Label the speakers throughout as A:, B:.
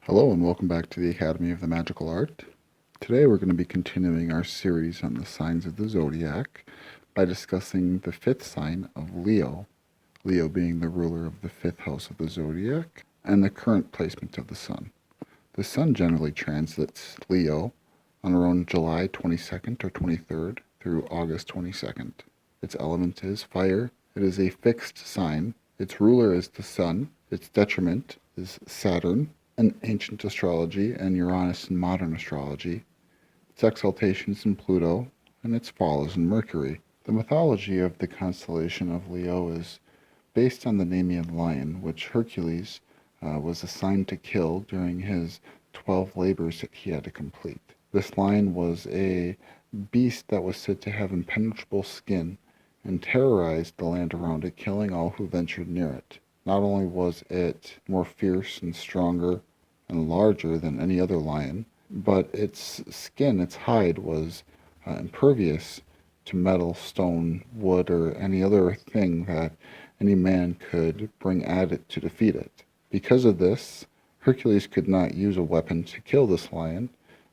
A: Hello and welcome back to the Academy of the Magical Art. Today we're going to be continuing our series on the signs of the Zodiac by discussing the fifth sign of Leo, Leo being the ruler of the fifth house of the Zodiac, and the current placement of the Sun. The Sun generally transits Leo on around July 22nd or 23rd through August 22nd. Its element is fire. It is a fixed sign. Its ruler is the Sun. Its detriment is Saturn in ancient astrology and Uranus in modern astrology. Its exaltation is in Pluto, and its fall is in Mercury. The mythology of the constellation of Leo is based on the Nemean lion, which Hercules was assigned to kill during his 12 labors that he had to complete. This lion was a beast that was said to have impenetrable skin and terrorized the land around it, killing all who ventured near it. Not only was it more fierce and stronger and larger than any other lion, but its skin, its hide, was impervious to metal, stone, wood, or any other thing that any man could bring at it to defeat it. Because of this, Hercules could not use a weapon to kill this lion.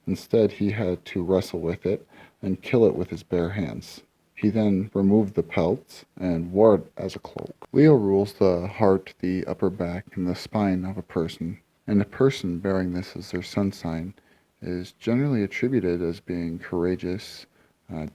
A: Instead, he had to wrestle with it and kill it with his bare hands. He then removed the pelts and wore it as a cloak. Leo rules the heart, the upper back, and the spine of a person, and a person bearing this as their sun sign is generally attributed as being courageous,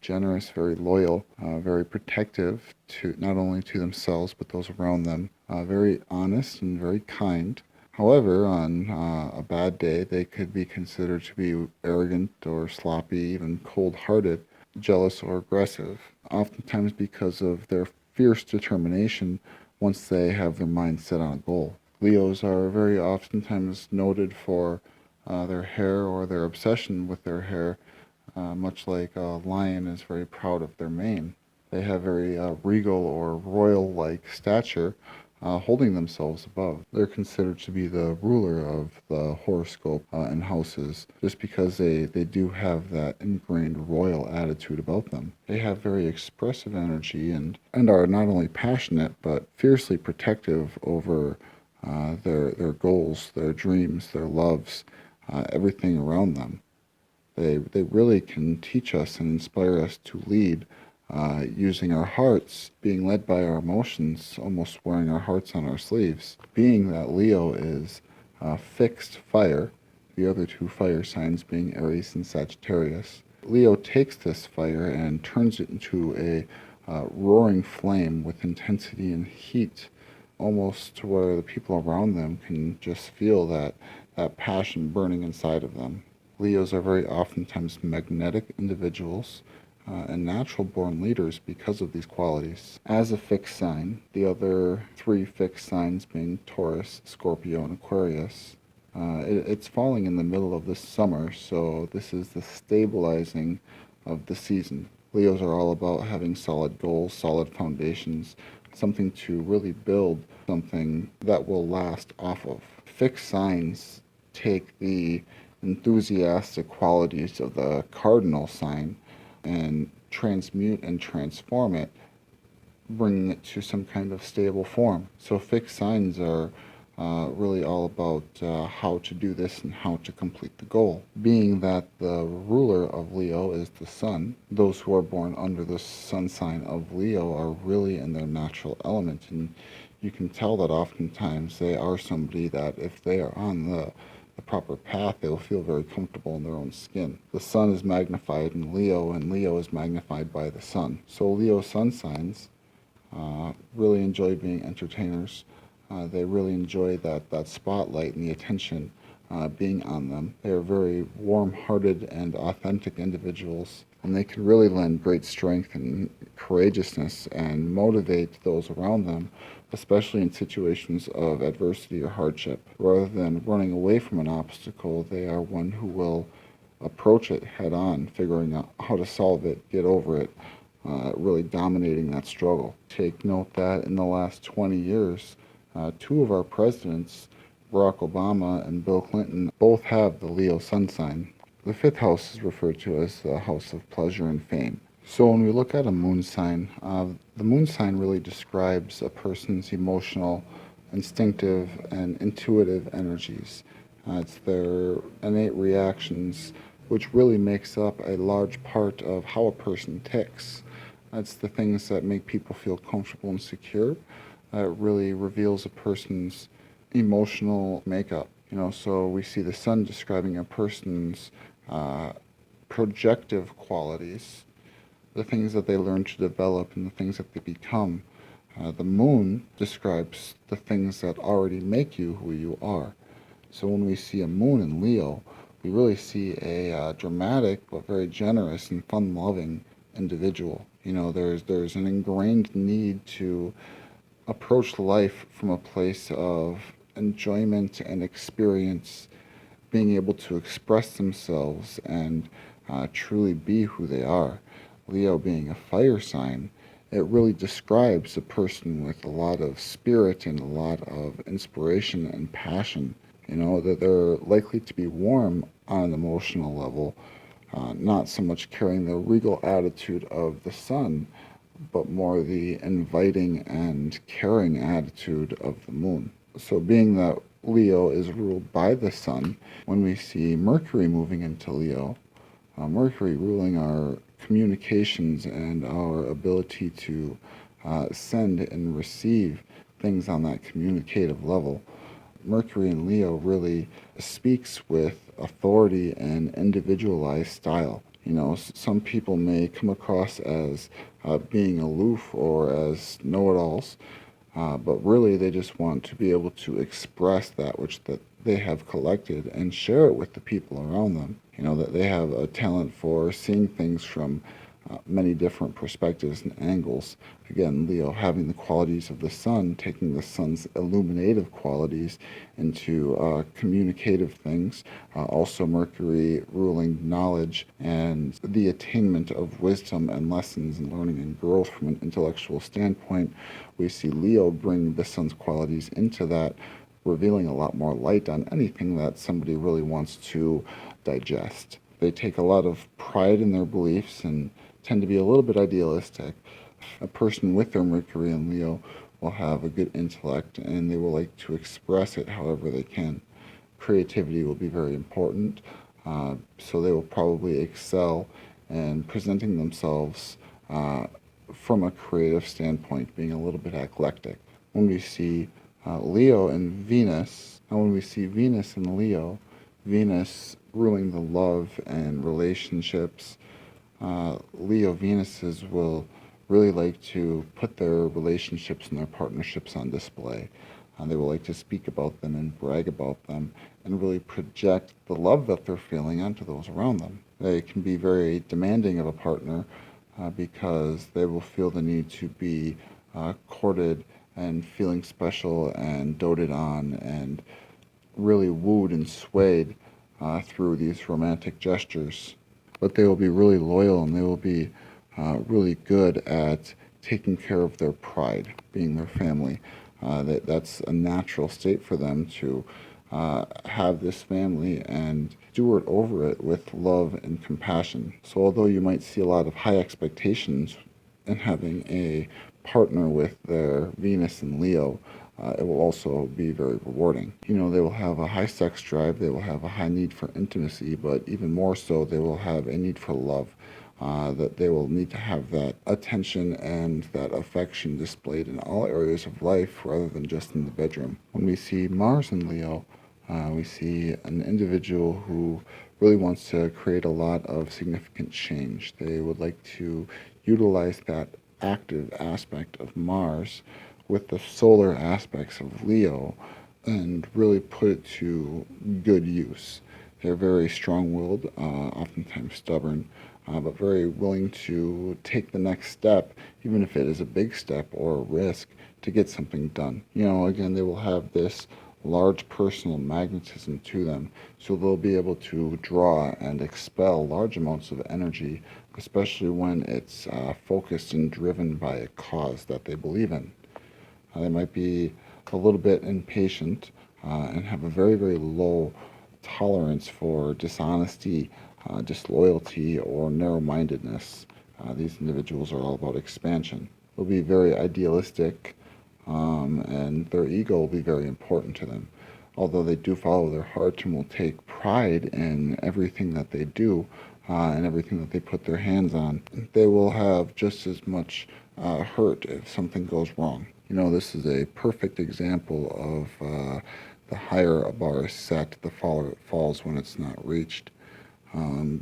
A: generous, very loyal, very protective to not only to themselves but those around them, very honest and very kind. However, on a bad day, they could be considered to be arrogant or sloppy, even cold-hearted, jealous or aggressive, oftentimes because of their fierce determination once they have their mind set on a goal. Leos are very oftentimes noted for their hair or their obsession with their hair, much like a lion is very proud of their mane. They have very regal or royal-like stature, holding themselves above. They're considered to be the ruler of the horoscope and houses just because they do have that ingrained royal attitude about them. They have very expressive energy and are not only passionate but fiercely protective over their goals, their dreams, their loves, everything around them. They really can teach us and inspire us to lead using our hearts, being led by our emotions, almost wearing our hearts on our sleeves. Being that Leo is fixed fire, the other two fire signs being Aries and Sagittarius, Leo takes this fire and turns it into a roaring flame with intensity and heat, almost to where the people around them can just feel that passion burning inside of them. Leos are very oftentimes magnetic individuals and natural-born leaders because of these qualities. As a fixed sign, the other three fixed signs being Taurus, Scorpio, and Aquarius, it's falling in the middle of this summer, so this is the stabilizing of the season. Leos are all about having solid goals, solid foundations, something to really build something that will last off of. Fixed signs take the enthusiastic qualities of the cardinal sign and transmute and transform it, bringing it to some kind of stable form. So fixed signs are really all about how to do this and how to complete the goal. Being that the ruler of Leo is the sun, those who are born under the sun sign of Leo are really in their natural element, and you can tell that oftentimes they are somebody that if they are on the proper path, they will feel very comfortable in their own skin. The sun is magnified in Leo, and Leo is magnified by the sun. So Leo sun signs really enjoy being entertainers. They really enjoy that spotlight and the attention being on them. They are very warm-hearted and authentic individuals, and they can really lend great strength and courageousness and motivate those around them, especially in situations of adversity or hardship. Rather than running away from an obstacle, they are one who will approach it head on, figuring out how to solve it, get over it, really dominating that struggle. Take note that in the last 20 years, two of our presidents, Barack Obama and Bill Clinton, both have the Leo sun sign. The fifth house is referred to as the house of pleasure and fame. So when we look at a moon sign, the moon sign really describes a person's emotional, instinctive, and intuitive energies. It's their innate reactions, which really makes up a large part of how a person ticks. It's the things that make people feel comfortable and secure. It really reveals a person's emotional makeup. So we see the sun describing a person's uh, projective qualities, the things that they learn to develop and the things that they become. The moon describes the things that already make you who you are. So when we see a moon in Leo, we really see a dramatic but very generous and fun-loving individual. There's an ingrained need to approach life from a place of enjoyment and experience, being able to express themselves and truly be who they are. Leo being a fire sign, it really describes a person with a lot of spirit and a lot of inspiration and passion. That they're likely to be warm on an emotional level, not so much carrying the regal attitude of the sun, but more the inviting and caring attitude of the moon. So, being that Leo is ruled by the sun, when we see Mercury moving into Leo, Mercury ruling our communications and our ability to send and receive things on that communicative level. Mercury in Leo really speaks with authority and individualized style. Some people may come across as being aloof or as know-it-alls, but really they just want to be able to express that which that they have collected and share it with the people around them. That they have a talent for seeing things from many different perspectives and angles. Again, Leo having the qualities of the sun, taking the sun's illuminative qualities into communicative things. Also, Mercury ruling knowledge and the attainment of wisdom and lessons and learning and growth from an intellectual standpoint. We see Leo bring the sun's qualities into that, revealing a lot more light on anything that somebody really wants to digest. They take a lot of pride in their beliefs and tend to be a little bit idealistic. A person with their Mercury in Leo will have a good intellect and they will like to express it however they can. Creativity will be very important, so they will probably excel in presenting themselves from a creative standpoint, being a little bit eclectic. When we see Leo and Venus, and when we see Venus in Leo, Venus ruling the love and relationships, Leo Venuses will really like to put their relationships and their partnerships on display. They will like to speak about them and brag about them and really project the love that they're feeling onto those around them. They can be very demanding of a partner because they will feel the need to be courted and feeling special and doted on and really wooed and swayed through these romantic gestures. But they will be really loyal and they will be really good at taking care of their pride, being their family. That's a natural state for them to have this family and steward over it with love and compassion. So although you might see a lot of high expectations in having a partner with their Venus and Leo, it will also be very rewarding. They will have a high sex drive, they will have a high need for intimacy, but even more so, they will have a need for love. That they will need to have that attention and that affection displayed in all areas of life rather than just in the bedroom. When we see Mars in Leo, we see an individual who really wants to create a lot of significant change. They would like to utilize that active aspect of Mars with the solar aspects of Leo and really put it to good use. They're very strong-willed, oftentimes stubborn, but very willing to take the next step, even if it is a big step or a risk, to get something done. Again, they will have this large personal magnetism to them, so they'll be able to draw and expel large amounts of energy, especially when it's focused and driven by a cause that they believe in. They might be a little bit impatient and have a very, very low tolerance for dishonesty, disloyalty, or narrow-mindedness. These individuals are all about expansion. They'll be very idealistic, and their ego will be very important to them. although they do follow their heart and will take pride in everything that they do and everything that they put their hands on, they will have just as much hurt if something goes wrong. You know, this is a perfect example of the higher a bar is set, the farther it falls when it's not reached.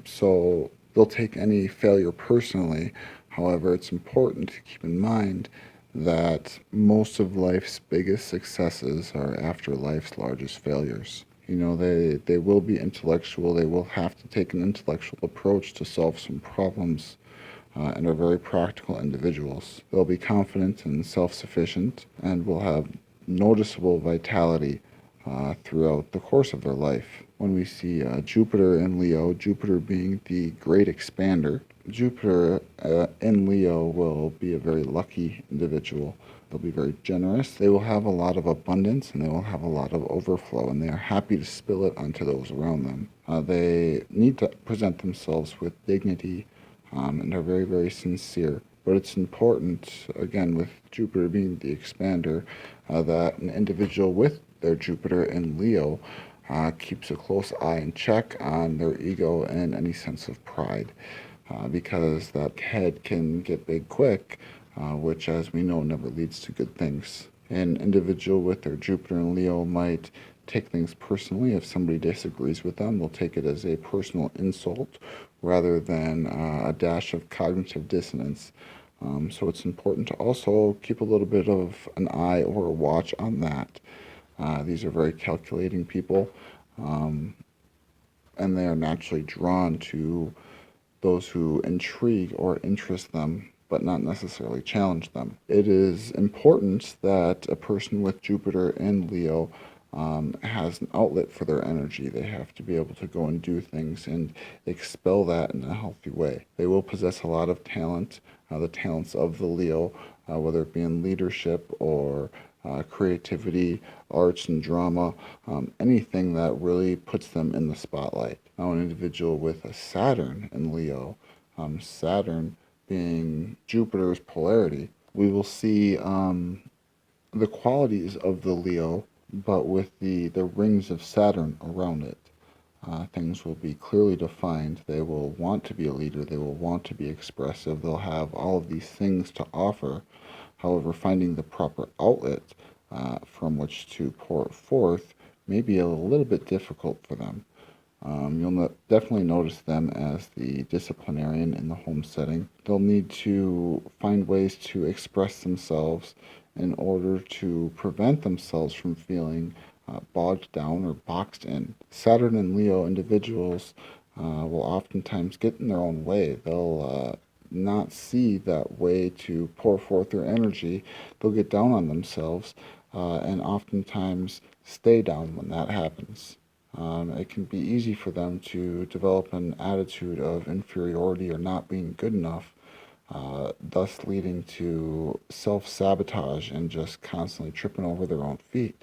A: So they'll take any failure personally. However, it's important to keep in mind that most of life's biggest successes are after life's largest failures. You know, they will be intellectual, they will have to take an intellectual approach to solve some problems, and are very practical individuals. They'll be confident and self-sufficient and will have noticeable vitality throughout the course of their life. When we see Jupiter in Leo, Jupiter being the great expander, Jupiter in Leo will be a very lucky individual. They'll be very generous. They will have a lot of abundance and they will have a lot of overflow, and they are happy to spill it onto those around them. They need to present themselves with dignity and are very, very sincere. But it's important, again, with Jupiter being the expander, that an individual with their Jupiter in Leo keeps a close eye and check on their ego and any sense of pride, because that head can get big quick, which, as we know, never leads to good things. An individual with their Jupiter in Leo might take things personally. If somebody disagrees with them, they'll take it as a personal insult rather than a dash of cognitive dissonance. So it's important to also keep a little bit of an eye or a watch on that. These are very calculating people, and they are naturally drawn to those who intrigue or interest them, but not necessarily challenge them. It is important that a person with Jupiter in Leo has an outlet for their energy. They have to be able to go and do things and expel that in a healthy way. They will possess a lot of talent, the talents of the Leo, whether it be in leadership or creativity, arts and drama, anything that really puts them in the spotlight. Now, an individual with a Saturn in Leo, Saturn being Jupiter's polarity, we will see the qualities of the Leo, but with the rings of Saturn around it. Things will be clearly defined. They will want to be a leader. They will want to be expressive. They'll have all of these things to offer. However, finding the proper outlet from which to pour it forth may be a little bit difficult for them. You'll definitely notice them as the disciplinarian in the home setting. They'll need to find ways to express themselves in order to prevent themselves from feeling bogged down or boxed in. Saturn and Leo individuals will oftentimes get in their own way. They'll not see that way to pour forth their energy. They'll get down on themselves and oftentimes stay down when that happens. It can be easy for them to develop an attitude of inferiority or not being good enough, thus leading to self-sabotage and just constantly tripping over their own feet.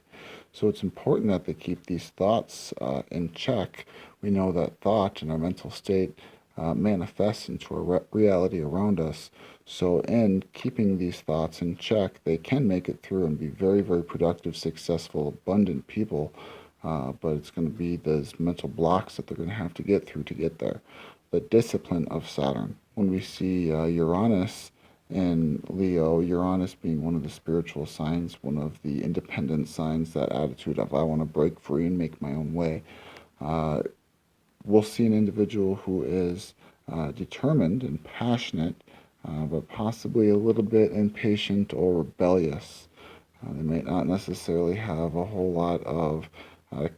A: So it's important that they keep these thoughts in check. We know that thought and our mental state manifests into a reality around us. So in keeping these thoughts in check, they can make it through and be very, very productive, successful, abundant people. But it's going to be those mental blocks that they're going to have to get through to get there. The discipline of Saturn. When we see Uranus in Leo, Uranus being one of the spiritual signs, one of the independent signs, that attitude of I want to break free and make my own way, we'll see an individual who is determined and passionate, but possibly a little bit impatient or rebellious. They may not necessarily have a whole lot of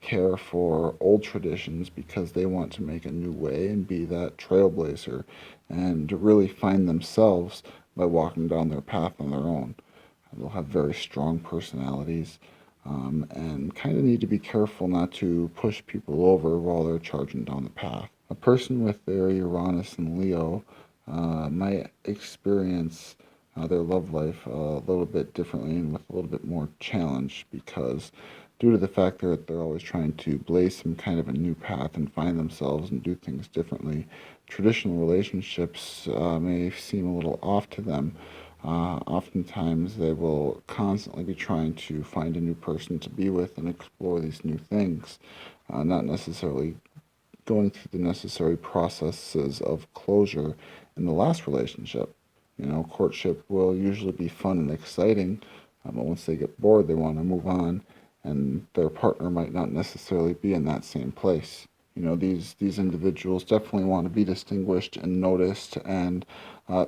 A: care for old traditions because they want to make a new way and be that trailblazer and really find themselves by walking down their path on their own. They'll have very strong personalities and kind of need to be careful not to push people over while they're charging down the path. A person with their Uranus and Leo might experience their love life a little bit differently and with a little bit more challenge, because due to the fact that they're always trying to blaze some kind of a new path and find themselves and do things differently, traditional relationships may seem a little off to them, Oftentimes they will constantly be trying to find a new person to be with and explore these new things, not necessarily going through the necessary processes of closure in the last relationship. Courtship will usually be fun and exciting, but once they get bored, they want to move on, and their partner might not necessarily be in that same place. These individuals definitely want to be distinguished and noticed and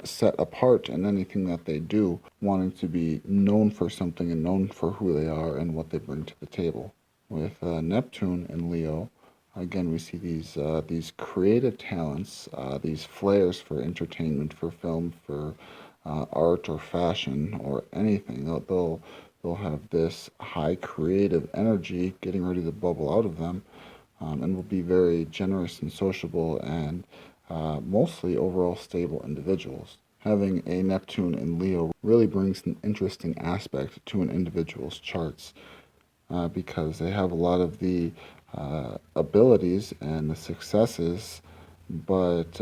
A: set apart in anything that they do, wanting to be known for something and known for who they are and what they bring to the table. With Neptune and Leo, again, we see these creative talents, these flares for entertainment, for film, for art or fashion or anything. They'll have this high creative energy getting ready to bubble out of them, and will be very generous and sociable and mostly overall stable individuals. Having a Neptune in Leo really brings an interesting aspect to an individual's charts, because they have a lot of the abilities and the successes, but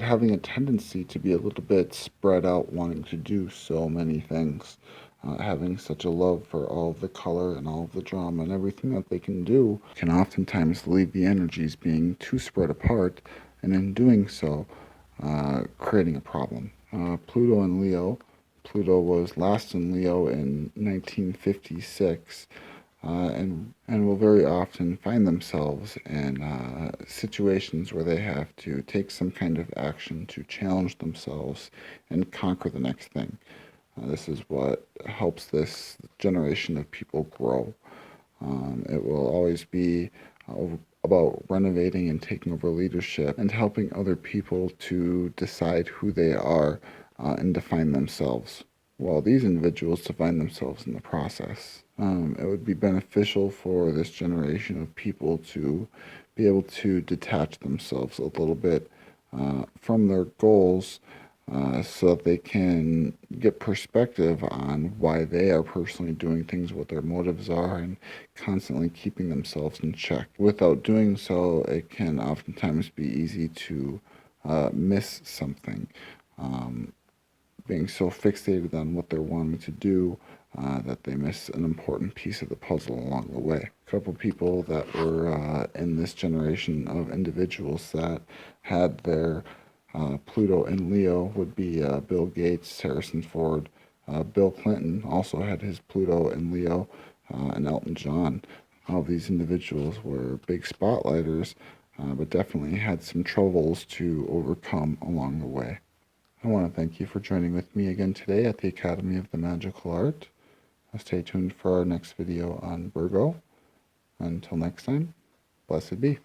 A: having a tendency to be a little bit spread out, wanting to do so many things, having such a love for all of the color and all of the drama and everything that they can do, can oftentimes leave the energies being too spread apart, and in doing so, creating a problem. Pluto and Leo. Pluto was last in Leo in 1956, and will very often find themselves in situations where they have to take some kind of action to challenge themselves and conquer the next thing. This is what helps this generation of people grow. It will always be about renovating and taking over leadership and helping other people to decide who they are and define themselves. Well, these individuals define themselves in the process. It would be beneficial for this generation of people to be able to detach themselves a little bit from their goals, so that they can get perspective on why they are personally doing things, what their motives are, and constantly keeping themselves in check. Without doing so, it can oftentimes be easy to miss something, being so fixated on what they're wanting to do that they miss an important piece of the puzzle along the way. A couple people that were in this generation of individuals that had their Pluto in Leo would be Bill Gates, Harrison Ford. Bill Clinton also had his Pluto in Leo, and Elton John. All of these individuals were big spotlighters, but definitely had some troubles to overcome along the way. I want to thank you for joining with me again today at the Academy of the Magical Art. Stay tuned for our next video on Virgo. Until next time, blessed be.